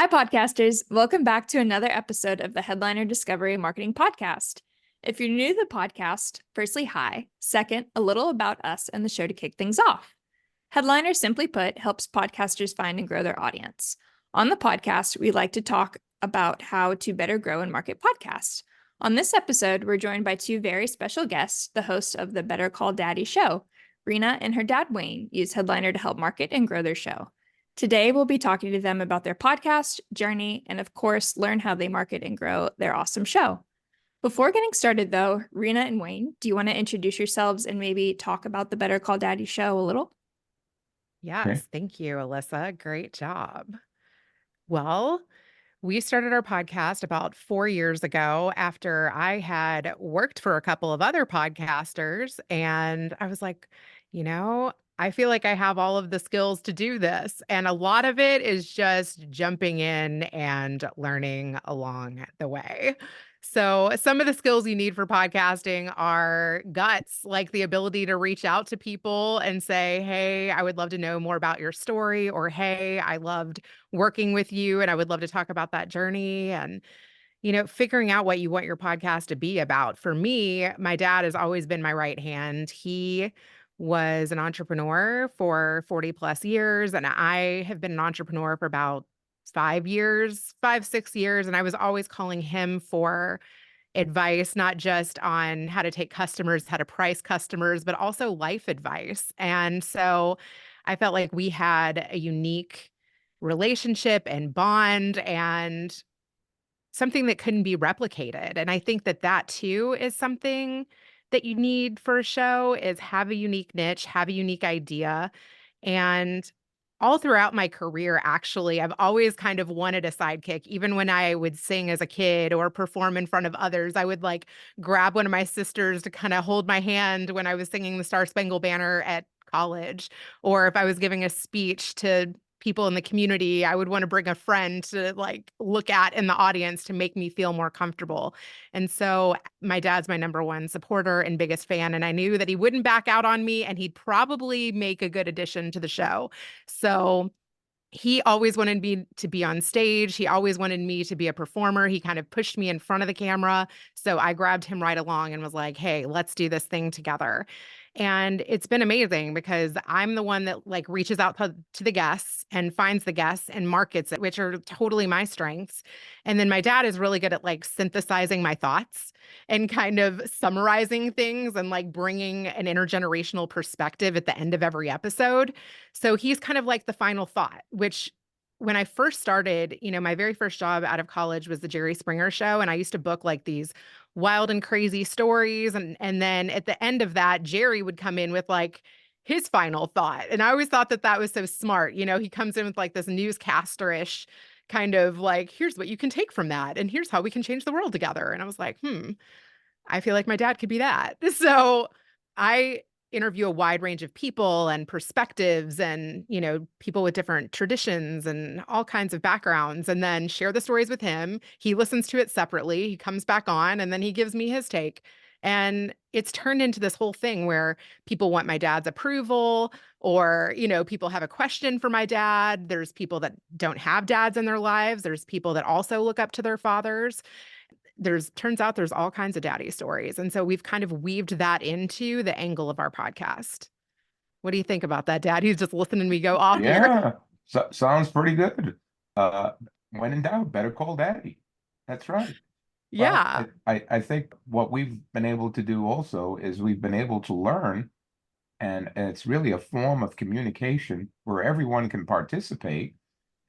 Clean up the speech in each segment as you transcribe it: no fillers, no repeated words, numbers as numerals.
Hi, podcasters. Welcome back to another episode of the Headliner Discovery Marketing Podcast. If you're new to the podcast, firstly, hi. Second, a little about us and the show to kick things off. Headliner, simply put, helps podcasters find and grow their audience. On the podcast, we like to talk about how to better grow and market podcasts. On this episode, we're joined by two very special guests, the hosts of the Better Call Daddy show. Rena and her dad, Wayne, use Headliner to help market and grow their show. Today, we'll be talking to them about their podcast, journey, and of course, learn how they market and grow their awesome show. Before getting started, though, Rena and Wayne, do you want to introduce yourselves and maybe talk about the Better Call Daddy show a little? Yes, thank you, Alyssa. Great job. Well, we started our podcast about 4 years ago after I had worked for a couple of other podcasters. And I was like, I feel like I have all of the skills to do this. And a lot of it is just jumping in and learning along the way. So, some of the skills you need for podcasting are guts, like the ability to reach out to people and say, hey, I would love to know more about your story, or hey, I loved working with you and I would love to talk about that journey. And figuring out what you want your podcast to be about. For me, my dad has always been my right hand. He was an entrepreneur for 40 plus years, and I have been an entrepreneur for about 5 years, 6 years. And I was always calling him for advice, not just on how to take customers, how to price customers, but also life advice. And so I felt like we had a unique relationship and bond and something that couldn't be replicated. And I think that that too is something that you need for a show is have a unique niche, have a unique idea. And all throughout my career, actually, I've always kind of wanted a sidekick. Even when I would sing as a kid or perform in front of others, I would like grab one of my sisters to kind of hold my hand when I was singing the Star Spangled Banner at college. Or if I was giving a speech to people in the community, I would want to bring a friend to like look at in the audience to make me feel more comfortable. And so my dad's my number one supporter and biggest fan. And I knew that he wouldn't back out on me and he'd probably make a good addition to the show. So he always wanted me to be on stage. He always wanted me to be a performer. He kind of pushed me in front of the camera. So I grabbed him right along and was like, hey, let's do this thing together. And it's been amazing because I'm the one that like reaches out to the guests and finds the guests and markets it, which are totally my strengths. And then my dad is really good at like synthesizing my thoughts and kind of summarizing things and like bringing an intergenerational perspective at the end of every episode. So he's kind of like the final thought, which when I first started, my very first job out of college was the Jerry Springer show. And I used to book like these wild and crazy stories. And then at the end of that, Jerry would come in with like his final thought. And I always thought that that was so smart. He comes in with like this newscaster-ish kind of like, here's what you can take from that. And here's how we can change the world together. And I was like, I feel like my dad could be that. So I interview a wide range of people and perspectives and, people with different traditions and all kinds of backgrounds, and then share the stories with him. He listens to it separately. He comes back on and then he gives me his take. And it's turned into this whole thing where people want my dad's approval or, people have a question for my dad. There's people that don't have dads in their lives. There's people that also look up to their fathers. Turns out there's all kinds of daddy stories. And so we've kind of weaved that into the angle of our podcast. What do you think about that, Dad? He's just listening to me go off here. Yeah, sounds pretty good. Uh, when in doubt, better call daddy. That's right. Well, Yeah. I think what we've been able to do also is we've been able to learn, and it's really a form of communication where everyone can participate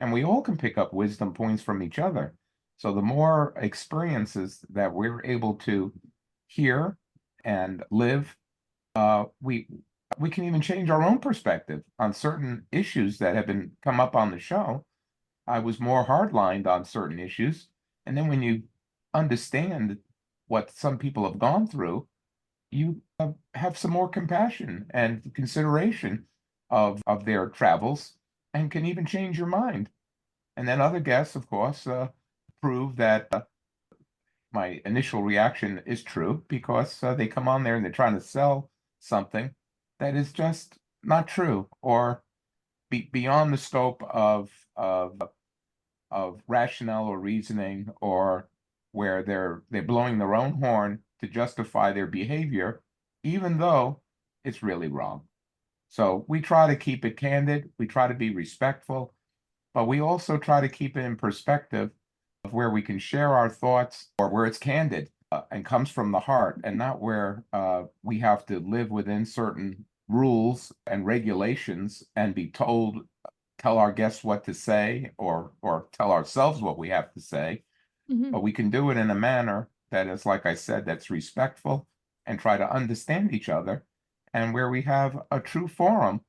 and we all can pick up wisdom points from each other. So the more experiences that we're able to hear and live, we can even change our own perspective on certain issues that have been come up on the show. I was more hardlined on certain issues, and then when you understand what some people have gone through, you have some more compassion and consideration of their travels, and can even change your mind. And then other guests, of course, prove that my initial reaction is true because they come on there and they're trying to sell something that is just not true or beyond the scope of of rationale or reasoning, or where they're blowing their own horn to justify their behavior, even though it's really wrong. So we try to keep it candid, we try to be respectful, but we also try to keep it in perspective of where we can share our thoughts, or where it's candid and comes from the heart, and not where we have to live within certain rules and regulations and be told, tell our guests what to say, or tell ourselves what we have to say. Mm-hmm. But we can do it in a manner that is, like I said, that's respectful, and try to understand each other, and where we have a true forum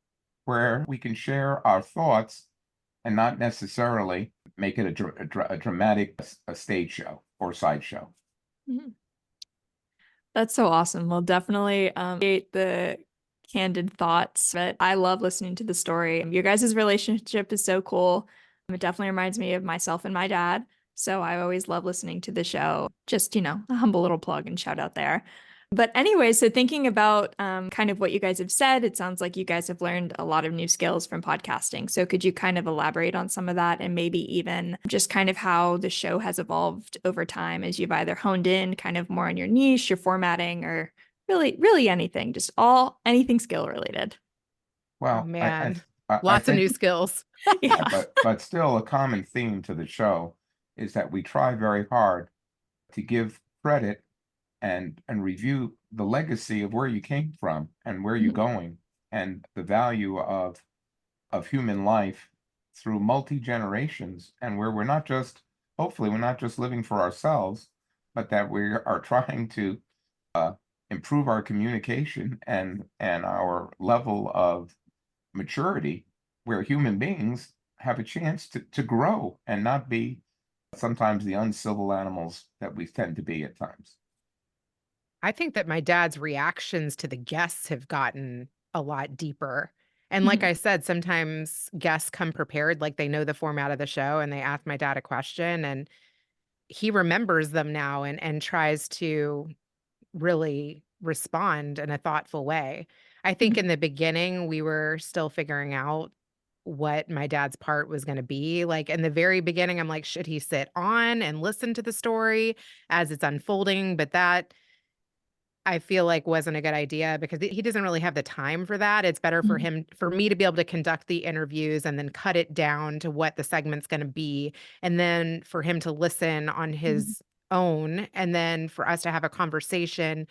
where we can share our thoughts and not necessarily make it a dramatic stage show or sideshow. Mm-hmm. That's so awesome. We'll definitely appreciate the candid thoughts, but I love listening to the story. Your guys' relationship is so cool. It definitely reminds me of myself and my dad. So I always love listening to the show. Just, a humble little plug and shout out there. But anyway, so thinking about kind of what you guys have said, it sounds like you guys have learned a lot of new skills from podcasting. So could you kind of elaborate on some of that, and maybe even just kind of how the show has evolved over time as you've either honed in kind of more on your niche, your formatting, or really anything, just anything skill related? Oh Well, man, I lots of think, new skills. yeah, Yeah. but still a common theme to the show is that we try very hard to give credit and review the legacy of where you came from and where you're Mhm. going, and the value of human life through multi generations, and where we're not just, hopefully we're not just living for ourselves, but that we are trying to improve our communication and our level of maturity, where human beings have a chance to grow and not be sometimes the uncivil animals that we tend to be at times. I think that my dad's reactions to the guests have gotten a lot deeper. And like Mhm. I said, sometimes guests come prepared, like they know the format of the show, and they ask my dad a question, and he remembers them now and tries to really respond in a thoughtful way. I think in Mhm. the beginning, we were still figuring out what my dad's part was going to be. Like in the very beginning, I'm like, should he sit on and listen to the story as it's unfolding? But that I feel like wasn't a good idea because he doesn't really have the time for that. It's better for Mhm. him, for me to be able to conduct the interviews and then cut it down to what the segment's going to be. And then for him to listen on Mhm. his own. And then for us to have a conversation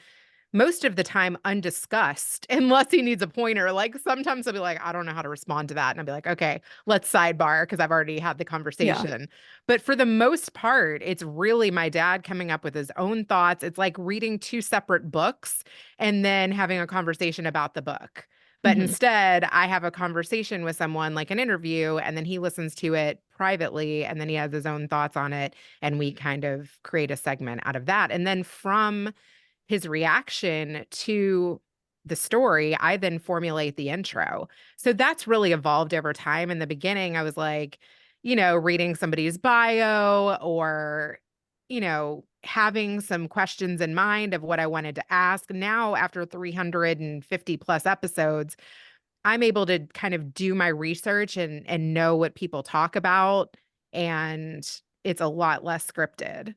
most of the time undiscussed unless he needs a pointer. Like sometimes I'll be like, I don't know how to respond to that. And I'll be like, okay, let's sidebar because I've already had the Yeah. conversation. But for the most part, it's really my dad coming up with his own thoughts. It's like reading two separate books and then having a conversation about the book. But Mhm. instead, I have a conversation with someone like an interview, and then he listens to it privately, and then he has his own thoughts on it. And we kind of create a segment out of that. And then from his reaction to the story, I then formulate the intro. So that's really evolved over time. In the beginning, I was like, reading somebody's bio or, having some questions in mind of what I wanted to ask. Now, after 350 plus episodes, I'm able to kind of do my research and know what people talk about. And it's a lot less scripted.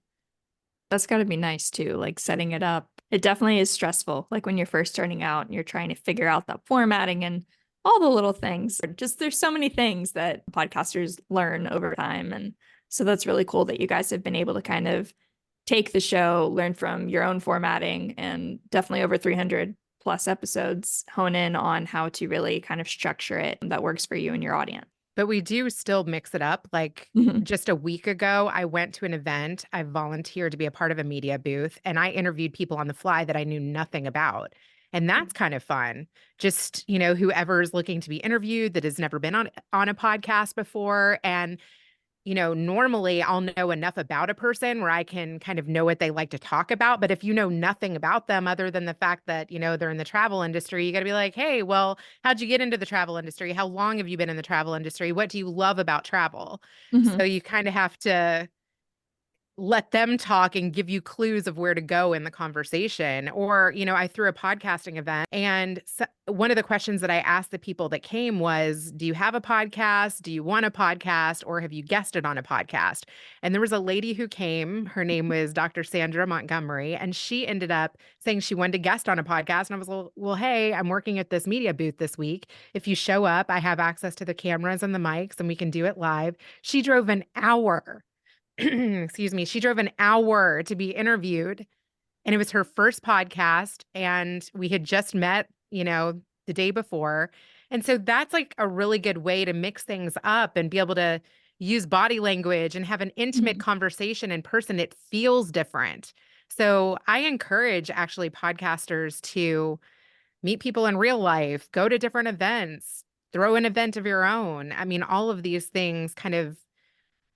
That's got to be nice too, like setting it up. It definitely is stressful, like when you're first starting out and you're trying to figure out that formatting and all the little things. Just there's so many things that podcasters learn over time. And so that's really cool that you guys have been able to kind of take the show, learn from your own formatting, and definitely over 300 plus episodes, hone in on how to really kind of structure it that works for you and your audience. But we do still mix it up. Like Mhm. just a week ago, I went to an event. I volunteered to be a part of a media booth, and I interviewed people on the fly that I knew nothing about. And that's kind of fun. Just, whoever's looking to be interviewed that has never been on a podcast before. And normally I'll know enough about a person where I can kind of know what they like to talk about. But if you know nothing about them other than the fact that, they're in the travel industry, you got to be like, hey, well, how'd you get into the travel industry? How long have you been in the travel industry? What do you love about travel? So Mhm. you kind of have to let them talk and give you clues of where to go in the conversation. Or, I threw a podcasting event, and one of the questions that I asked the people that came was, do you have a podcast? Do you want a podcast? Or have you guested on a podcast? And there was a lady who came, her name was Dr. Sandra Montgomery, and she ended up saying she wanted to guest on a podcast. And I was like, well, hey, I'm working at this media booth this week. If you show up, I have access to the cameras and the mics and we can do it live. She drove an hour. Excuse me. She drove an hour to be interviewed, and it was her first podcast. And we had just met, the day before. And so that's like a really good way to mix things up and be able to use body language and have an intimate conversation in person. It feels different. So I encourage actually podcasters to meet people in real life, go to different events, throw an event of your own. I mean, all of these things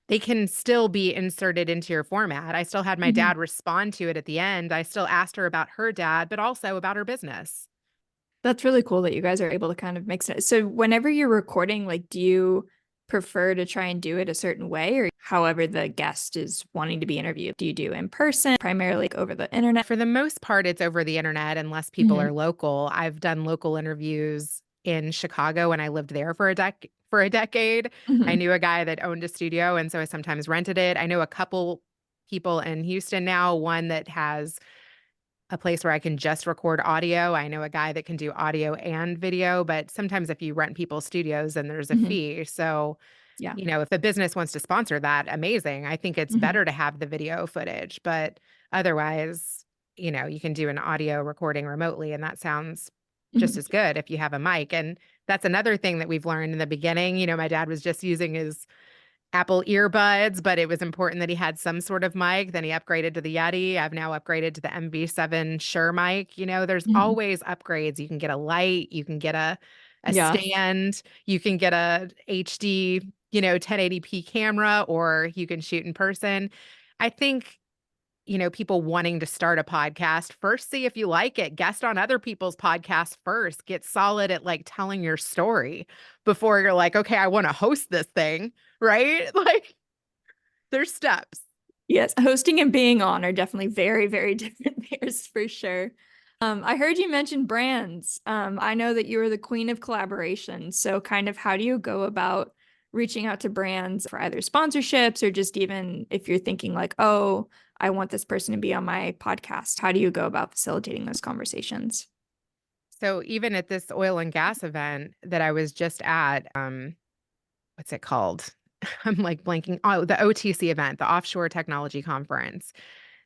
they can still be inserted into your format. I still had my dad respond to it at the end. I still asked her about her dad, but also about her business. That's really cool that you guys are able to kind of mix it. So whenever you're recording, like, do you prefer to try and do it a certain way, or however the guest is wanting to be interviewed? Do you do in person, primarily like over the internet? For the most part, it's over the internet unless people are local. I've done local interviews in Chicago when I lived there for a decade. I knew a guy that owned a studio, and so I sometimes rented it. I know a couple people in Houston now, one that has a place where I can just record audio. I know a guy that can do audio and video, but sometimes if you rent people's studios, then there's a fee. So, Yeah. if a business wants to sponsor that, amazing. I think it's better to have the video footage, but otherwise, you can do an audio recording remotely, and that sounds just as good if you have a mic. And that's another thing that we've learned in the beginning. My dad was just using his Apple earbuds, but it was important that he had some sort of mic. Then he upgraded to the Yeti. I've now upgraded to the MV7 Shure mic. There's always upgrades. You can get a light, you can get a stand, you can get a HD, 1080p camera, or you can shoot in person. I think, people wanting to start a podcast, first see if you like it, guest on other people's podcasts first, get solid at like telling your story before you're like, okay, I want to host this thing, right? Like, there's steps. Yes, hosting and being on are definitely very, very different things for sure. I heard you mention brands. I know that you are the queen of collaboration. So kind of how do you go about reaching out to brands for either sponsorships or just even if you're thinking like, oh, I want this person to be on my podcast? How do you go about facilitating those conversations? So even at this oil and gas event that I was just at, what's it called? I'm like blanking. Oh, the OTC event, the Offshore Technology Conference.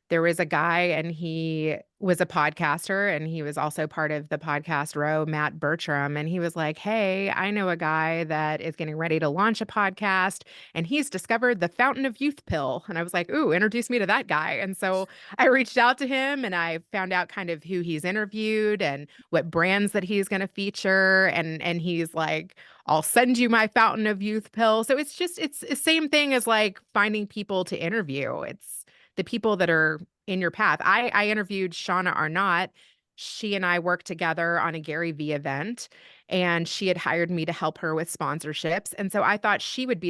There was a guy, and he was a podcaster, and he was also part of the podcast row, Matt Bertram. And he was like, hey, I know a guy that is getting ready to launch a podcast, and he's discovered the Fountain of Youth pill. And I was like, ooh, introduce me to that guy. And so I reached out to him, and I found out kind of who he's interviewed and what brands that he's going to feature. And he's like, I'll send you my Fountain of Youth pill. So it's the same thing as like finding people to interview. It's the people that are in your path. I interviewed Shauna Arnott. She and I worked together on a Gary Vee event, and she had hired me to help her with sponsorships. And so I thought she would be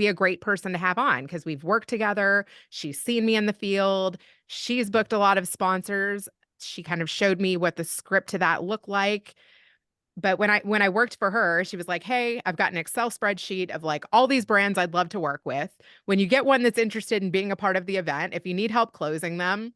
a great person to have on because we've worked together. She's seen me in the field. She's booked a lot of sponsors. She kind of showed me what the script to that looked like. But when I worked for her, she was like, hey, I've got an Excel spreadsheet of like all these brands I'd love to work with. When you get one that's interested in being a part of the event, if you need help closing them,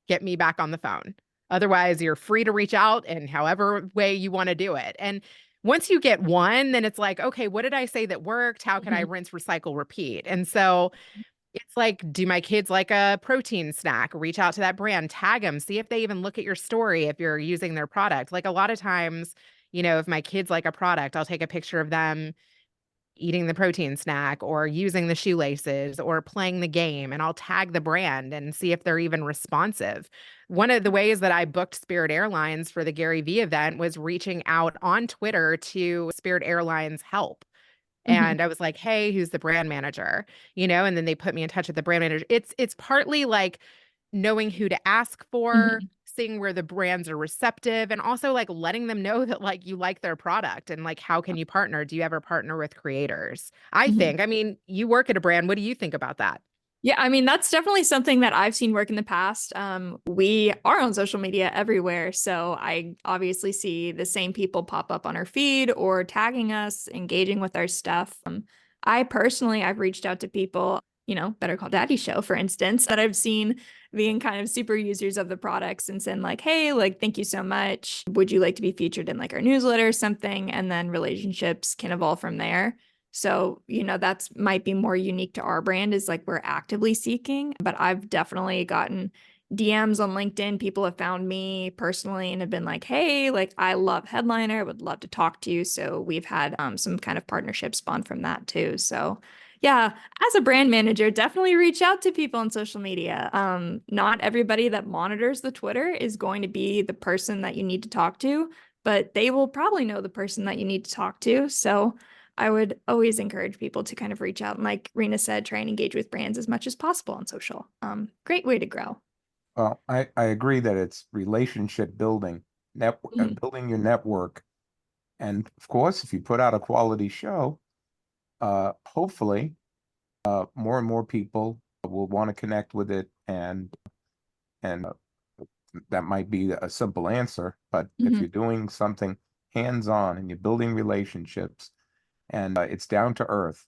get me back on the phone. Otherwise, you're free to reach out in however way you want to do it. And once you get one, then it's like, okay, what did I say that worked? How can I rinse, recycle, repeat? And so it's like, do my kids like a protein snack? Reach out to that brand, tag them, see if they even look at your story if you're using their product. Like a lot of times, if my kids like a product, I'll take a picture of them eating the protein snack or using the shoelaces or playing the game, and I'll tag the brand and see if they're even responsive. One of the ways that I booked Spirit Airlines for the Gary Vee event was reaching out on Twitter to Spirit Airlines help. And I was like, hey, who's the brand manager? And then they put me in touch with the brand manager. It's partly like knowing who to ask for, seeing where the brands are receptive, and also like letting them know that like you like their product and like how can you partner? Do you ever partner with creators? I mean, you work at a brand. What do you think about that? Yeah, I mean, that's definitely something that I've seen work in the past. We are on social media everywhere, so I obviously see the same people pop up on our feed or tagging us, engaging with our stuff. I personally, I've reached out to people, Better Call Daddy show, for instance, that I've seen being kind of super users of the products and saying like, hey, like, thank you so much. Would you like to be featured in like our newsletter or something? And then relationships can evolve from there. So, that's might be more unique to our brand is like we're actively seeking, but I've definitely gotten DMs on LinkedIn. People have found me personally and have been like, hey, like I love Headliner, would love to talk to you. So we've had some kind of partnership spawn from that too. So yeah, as a brand manager, definitely reach out to people on social media. Not everybody that monitors the Twitter is going to be the person that you need to talk to, but they will probably know the person that you need to talk to. So I would always encourage people to kind of reach out and, like Rena said, try and engage with brands as much as possible on social. Great way to grow. Well, I agree that it's relationship building, Mhm. building your network. And of course, if you put out a quality show, hopefully more and more people will want to connect with it, and that might be a simple answer. But if Mhm. you're doing something hands-on and you're building relationships and it's down to earth,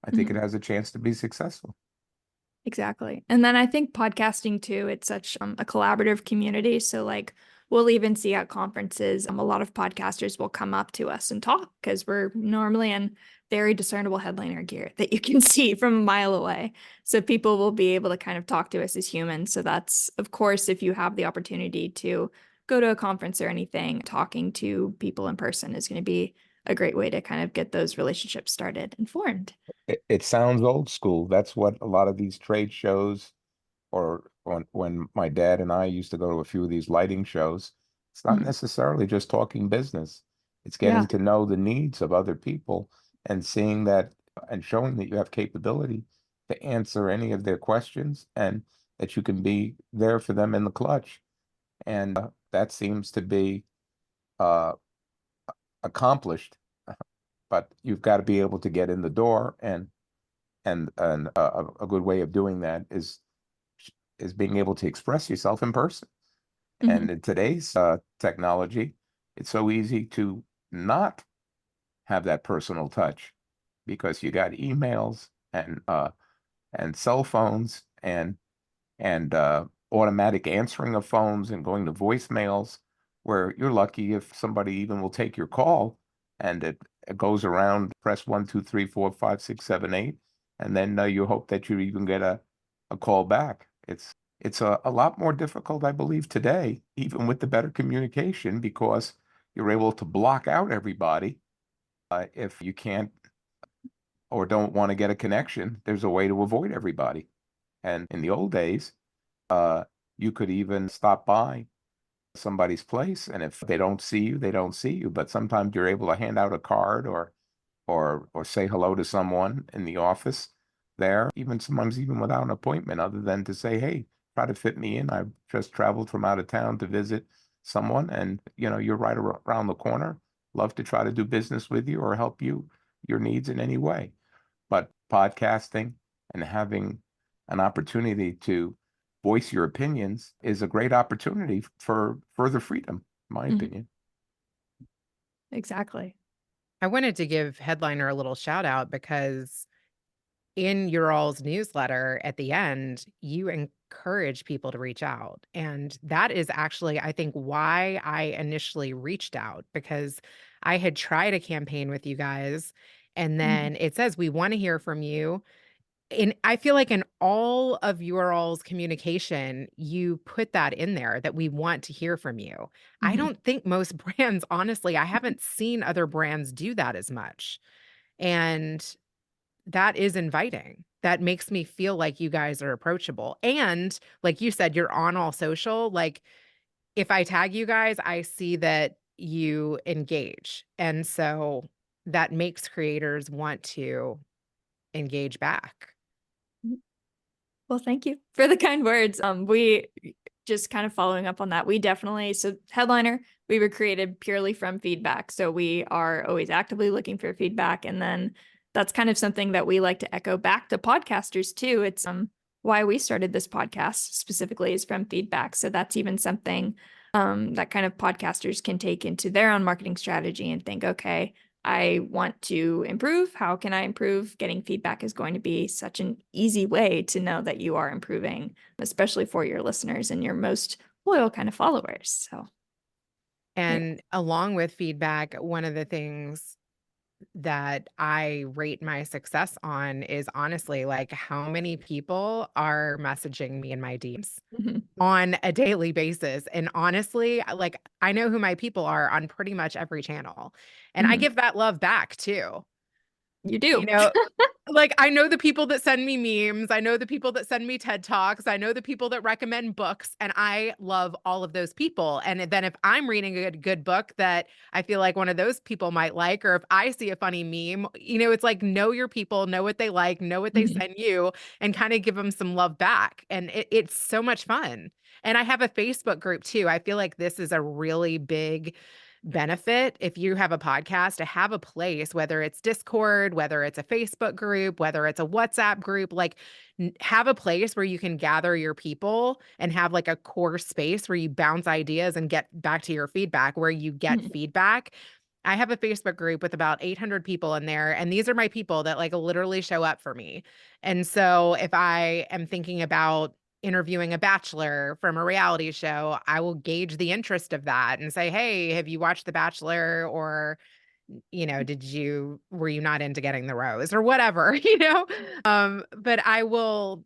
I think it Mhm. has a chance to be successful. Exactly. And then I think podcasting too, it's such a collaborative community. So like we'll even see at conferences, a lot of podcasters will come up to us and talk because we're normally in very discernible headliner gear that you can see from a mile away. So people will be able to kind of talk to us as humans. So that's, of course, if you have the opportunity to go to a conference or anything, talking to people in person is going to be a great way to kind of get those relationships started and formed. It sounds old school. That's what a lot of these trade shows, or when my dad and I used to go to a few of these lighting shows, it's not Mhm. necessarily just talking business. It's Yeah. getting to know the needs of other people and seeing that and showing that you have capability to answer any of their questions and that you can be there for them in the clutch. And that seems to be uh, accomplished, but you've got to be able to get in the door, and a good way of doing that is being able to express yourself in person. Mhm. And in today's technology, it's so easy to not have that personal touch because you got emails and cell phones and automatic answering of phones and going to voicemails, where you're lucky if somebody even will take your call, and it goes around, press 1, 2, 3, 4, 5, 6, 7, 8, and then you hope that you even get a call back. It's a lot more difficult, I believe, today, even with the better communication, because you're able to block out everybody. If you can't or don't want to get a connection, there's a way to avoid everybody. And in the old days, uh, you could even stop by somebody's place, and if they don't see you, they don't see you. But sometimes you're able to hand out a card or say hello to someone in the office there, even sometimes even without an appointment, other than to say, hey, try to fit me in. I've just traveled from out of town to visit someone, and you're right around the corner. Love to try to do business with you or help you your needs in any way. But podcasting and having an opportunity to voice your opinions is a great opportunity for further freedom, in my Mhm. opinion. Exactly. I wanted to give Headliner a little shout out because in your all's newsletter at the end, you encourage people to reach out. And that is actually, I think, why I initially reached out because I had tried a campaign with you guys. And Mhm. then it says, we want to hear from you. And I feel like in all of your all's communication, you put that in there that we want to hear from you. I Mhm. don't think most brands, honestly, I haven't seen other brands do that as much. And that is inviting. That makes me feel like you guys are approachable. And like you said, you're on all social. Like if I tag you guys, I see that you engage. And so that makes creators want to engage back. Well, thank you for the kind words. We just kind of following up on that. We definitely, so Headliner, we were created purely from feedback. So we are always actively looking for feedback. And then that's kind of something that we like to echo back to podcasters too. It's why we started this podcast specifically is from feedback. So that's even something that kind of podcasters can take into their own marketing strategy and think, okay, I want to improve. How can I improve? Getting feedback is going to be such an easy way to know that you are improving, especially for your listeners and your most loyal kind of followers. So, And along with feedback, one of the things that I rate my success on is honestly like how many people are messaging me in my DMs mhm, on a daily basis. And honestly, like I know who my people are on pretty much every channel. And I mhm. give that love back too. You You do. know, like I know the people that send me memes, I know the people that send me TED Talks, I know the people that recommend books, and I love all of those people. And then if I'm reading a good book that I feel like one of those people might like, or if I see a funny meme, it's like know your people, know what they like, know what they Mhm, send you, and kind of give them some love back. And it's so much fun. And I have a Facebook group too. I feel like this is a really big benefit if you have a podcast to have a place, whether it's Discord, whether it's a Facebook group, whether it's a WhatsApp group, like have a place where you can gather your people and have like a core space where you bounce ideas and get back to your feedback, where you get mhm, feedback. I have a Facebook group with about 800 people in there, and these are my people that like literally show up for me. And so if I am thinking about interviewing a bachelor from a reality show, I will gauge the interest of that and say, "Hey, have you watched The Bachelor?" Or, were you not into getting the rose or whatever, but I will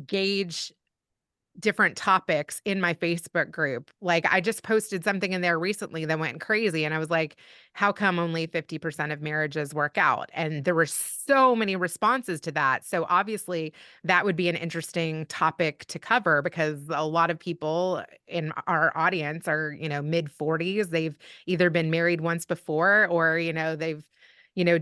gauge different topics in my Facebook group. Like I just posted something in there recently that went crazy and I was like, how come only 50% of marriages work out? And there were so many responses to that. So obviously that would be an interesting topic to cover because a lot of people in our audience are, mid 40s. They've either been married once before or, they've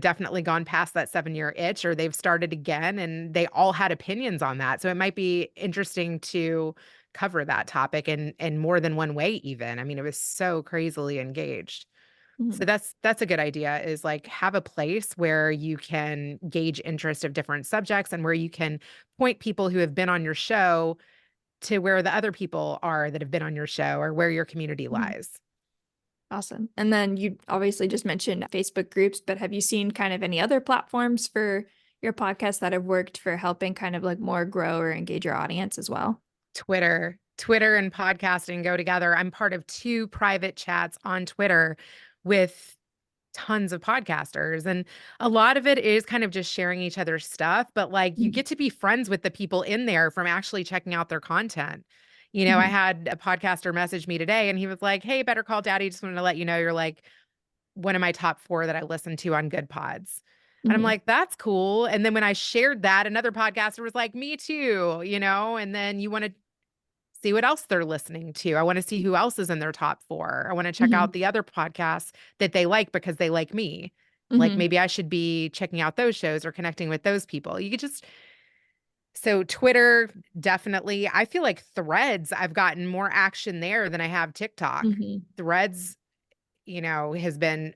definitely gone past that 7-year itch or they've started again and they all had opinions on that. So it might be interesting to cover that topic in more than one way even. I mean, it was so crazily engaged. So mhm, that's a good idea is like have a place where you can gauge interest of different subjects and where you can point people who have been on your show to where the other people are that have been on your show or where your community mhm. lies. Awesome. And then you obviously just mentioned Facebook groups, but have you seen kind of any other platforms for your podcast that have worked for helping kind of like more grow or engage your audience as well? Twitter and podcasting go together. I'm part of 2 private chats on Twitter with tons of podcasters, and a lot of it is kind of just sharing each other's stuff, but, like, you Mhm, get to be friends with the people in there from actually checking out their content. I mhm, had a podcaster message me today, and he was like, "Hey, Better Call Daddy, just wanted to let you know you're, like, one of my top 4 that I listen to on Good Pods." And I'm mhm, like, "That's cool." And then when I shared that, another podcaster was like, "Me too," and then you wanna see what else they're listening to. I wanna see who else is in their top 4. I wanna check mhm, out the other podcasts that they like because they like me. Like, mhm, maybe I should be checking out those shows or connecting with those people. You could just so Twitter, definitely. I feel like Threads, I've gotten more action there than I have TikTok. mhm, Threads, has been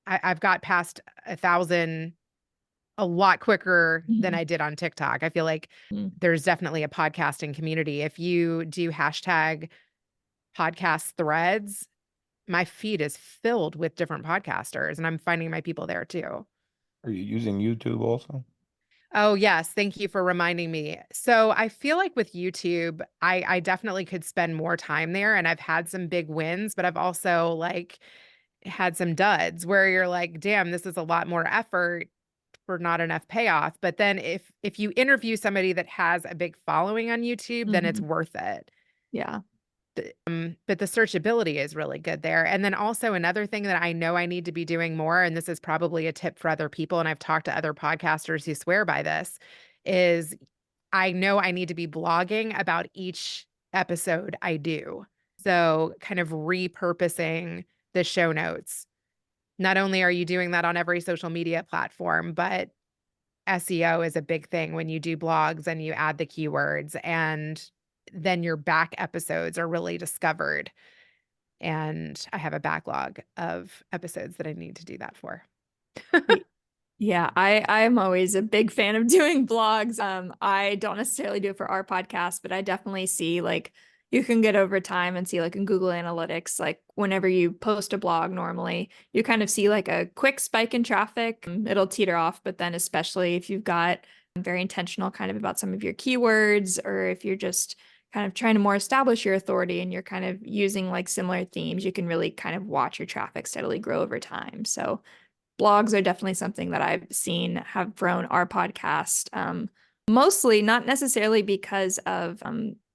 I've got past 1,000 a lot quicker than mhm, I did on TikTok. I feel like mhm, there's definitely a podcasting community. If you do hashtag podcast threads, my feed is filled with different podcasters, and I'm finding my people there too. Are you using YouTube also? Oh, yes. Thank you for reminding me. So I feel like with YouTube, I definitely could spend more time there, and I've had some big wins, but I've also like had some duds where you're like, damn, this is a lot more effort for not enough payoff. But then if you interview somebody that has a big following on YouTube, then it's mhm. worth it. Yeah. But the searchability is really good there. And then also another thing that I know I need to be doing more, and this is probably a tip for other people, and I've talked to other podcasters who swear by this, is I know I need to be blogging about each episode I do. So kind of repurposing the show notes. Not only are you doing that on every social media platform, but SEO is a big thing when you do blogs and you add the keywords, and then your back episodes are really discovered. And I have a backlog of episodes that I need to do that for. Yeah, I'm always a big fan of doing blogs. I don't necessarily do it for our podcast, but I definitely see like you can get over time and see like in Google Analytics, like whenever you post a blog normally, you kind of see like a quick spike in traffic. It'll teeter off, but then especially if you've got very intentional kind of about some of your keywords, or if you're just kind of trying to more establish your authority and you're kind of using like similar themes, you can really kind of watch your traffic steadily grow over time. So blogs are definitely something that I've seen have grown our podcast. Mostly not necessarily because of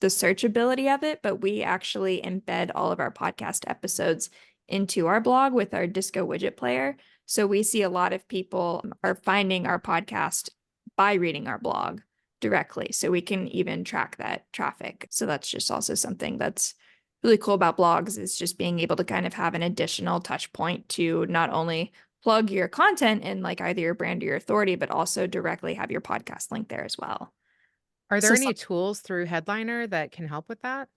the searchability of it, but we actually embed all of our podcast episodes into our blog with our Disco widget player. So we see a lot of people are finding our podcast by reading our blog directly. So we can even track that traffic. So that's just also something that's really cool about blogs, is just being able to kind of have an additional touch point to not only plug your content in like either your brand or your authority, but also directly have your podcast link there as well. Are there So any tools through Headliner that can help with that?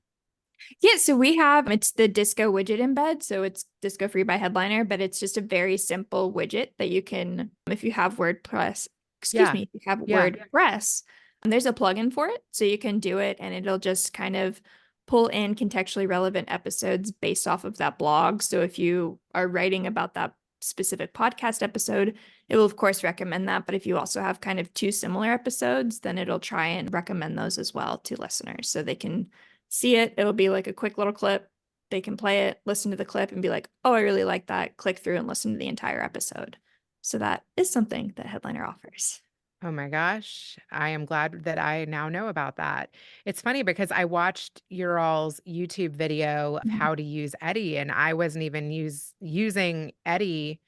yeah, so we have it's the Disco widget embed. So it's Disco free by Headliner, but it's just a very simple widget that you can, if you have WordPress, excuse Yeah. me, if you have Yeah. WordPress, there's a plugin for it. So you can do it and it'll just kind of pull in contextually relevant episodes based off of that blog. So if you are writing about that specific podcast episode, it will of course recommend that. But if you also have kind of two similar episodes, then it'll try and recommend those as well to listeners so they can see it. It'll be like a quick little clip. They can play it, listen to the clip, and be like, oh, I really like that. Click through and listen to the entire episode. So that is something that Headliner offers. Oh my gosh. I am glad that I now know about that. It's funny because I watched your all's YouTube video of Mhm. how to use Eddie, and I wasn't even using Eddie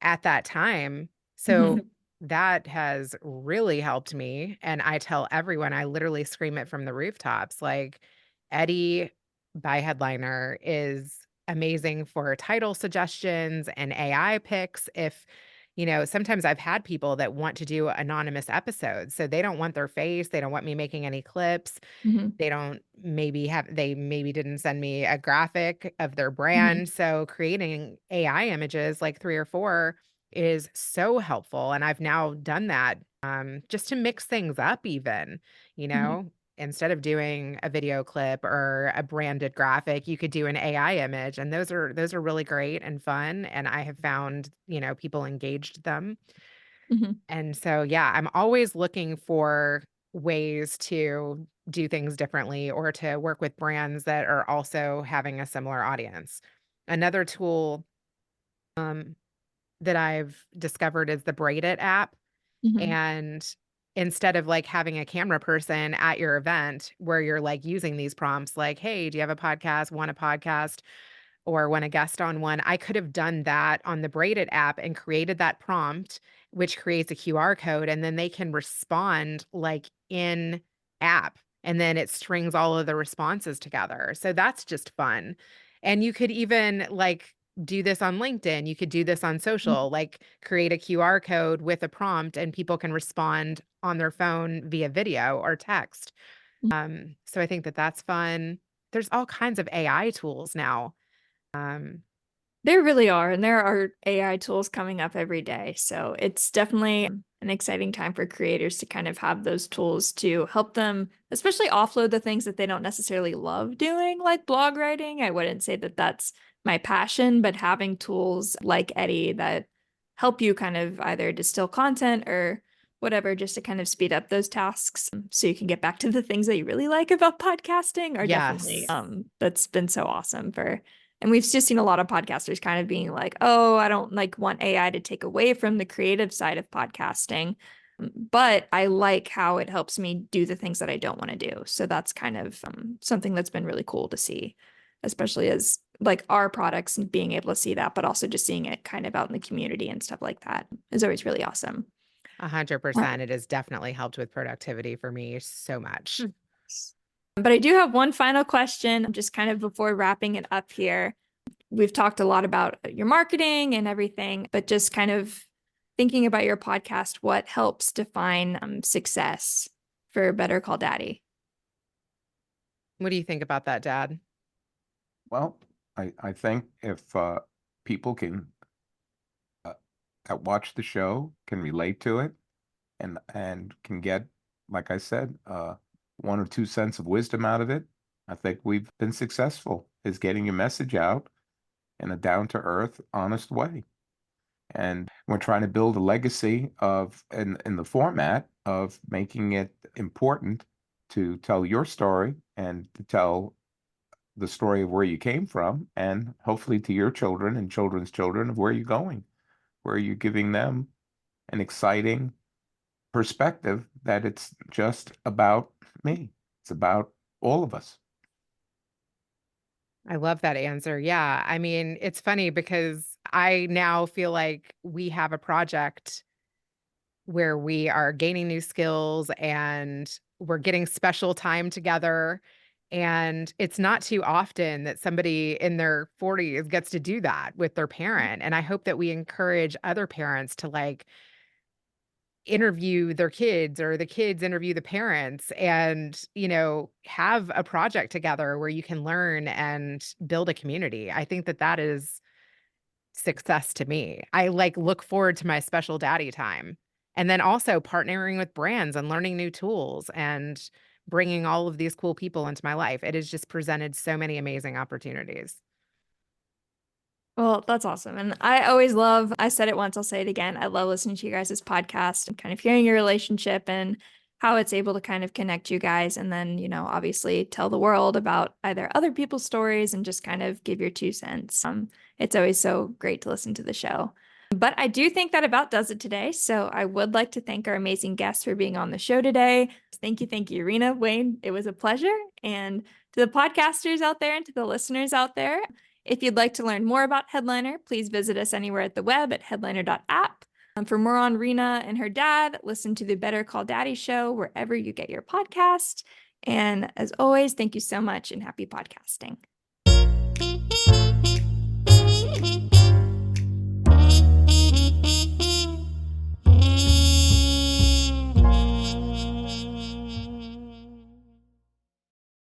at that time. So Mhm. that has really helped me. And I tell everyone, I literally scream it from the rooftops. Like, Eddie by Headliner is amazing for title suggestions and AI picks. Sometimes I've had people that want to do anonymous episodes. So they don't want their face, they don't want me making any clips. Mhm. They maybe didn't send me a graphic of their Mhm. brand. So creating AI images, like 3 or 4, is so helpful, and I've now done that, just to mix things up even, you Mhm. know? Instead of doing a video clip or a branded graphic, you could do an AI image, and those are really great and fun, and I have found, people engaged them. Mhm. And so, yeah, I'm always looking for ways to do things differently or to work with brands that are also having a similar audience. Another tool um, that I've discovered is the Braid It app. Mhm. And instead of like having a camera person at your event where you're like using these prompts, like, hey, do you have a podcast? Want a podcast? Or when a guest on one, I could have done that on the Braided app and created that prompt, which creates a QR code, and then they can respond like in app, and then it strings all of the responses together. So that's just fun. And you could even like do this on LinkedIn. You could do this on social, like create a QR code with a prompt and people can respond on their phone via video or text. Mhm. So I think that that's fun. There's all kinds of AI tools now. There really are, and there are AI tools coming up every day. So it's definitely an exciting time for creators to kind of have those tools to help them, especially offload the things that they don't necessarily love doing, like blog writing. I wouldn't say that that's my passion, but having tools like Eddie that help you kind of either distill content or whatever, just to kind of speed up those tasks so you can get back to the things that you really like about podcasting are definitely Yes. that's been so awesome for. And we've just seen a lot of podcasters kind of being like, oh, I don't like want AI to take away from the creative side of podcasting, but I like how it helps me do the things that I don't want to do. So that's kind of something that's been really cool to see, especially as like our products and being able to see that, but also just seeing it kind of out in the community and stuff like that is always really awesome. 100%. It has definitely helped with productivity for me so much. But I do have one final question, just kind of before wrapping it up here. We've talked a lot about your marketing and everything, but just kind of thinking about your podcast, what helps define success for Better Call Daddy? What do you think about that, Dad? Well, I think if people can uh, that watch the show can relate to it and can get, like I said, 1 or 2 cents of wisdom out of it, I think we've been successful, is getting your message out in a down-to-earth, honest way. And we're trying to build a legacy of in the format of making it important to tell your story and to tell the story of where you came from, and hopefully to your children and children's children of where you're going, where you're giving them an exciting perspective that it's just about me. It's about all of us. I love that answer. Yeah. I mean, it's funny because I now feel like we have a project where we are gaining new skills and we're getting special time together. And it's not too often that somebody in their 40s gets to do that with their parent. And I hope that we encourage other parents to like interview their kids or the kids interview the parents and, have a project together where you can learn and build a community. I think that that is success to me. I like look forward to my special daddy time. And then also partnering with brands and learning new tools and bringing all of these cool people into my life. It has just presented so many amazing opportunities. Well, that's awesome. And I said it once, I'll say it again. I love listening to you guys' podcast and kind of hearing your relationship and how it's able to kind of connect you guys. And then, obviously tell the world about either other people's stories and just kind of give your 2 cents. It's always so great to listen to the show. But I do think that about does it today. So I would like to thank our amazing guests for being on the show today. Thank you, Rena, Wayne. It was a pleasure. And to the podcasters out there and to the listeners out there, if you'd like to learn more about Headliner, please visit us anywhere at the web at headliner.app. For more on Rena and her dad, listen to the Better Call Daddy show wherever you get your podcast. And as always, thank you so much and happy podcasting.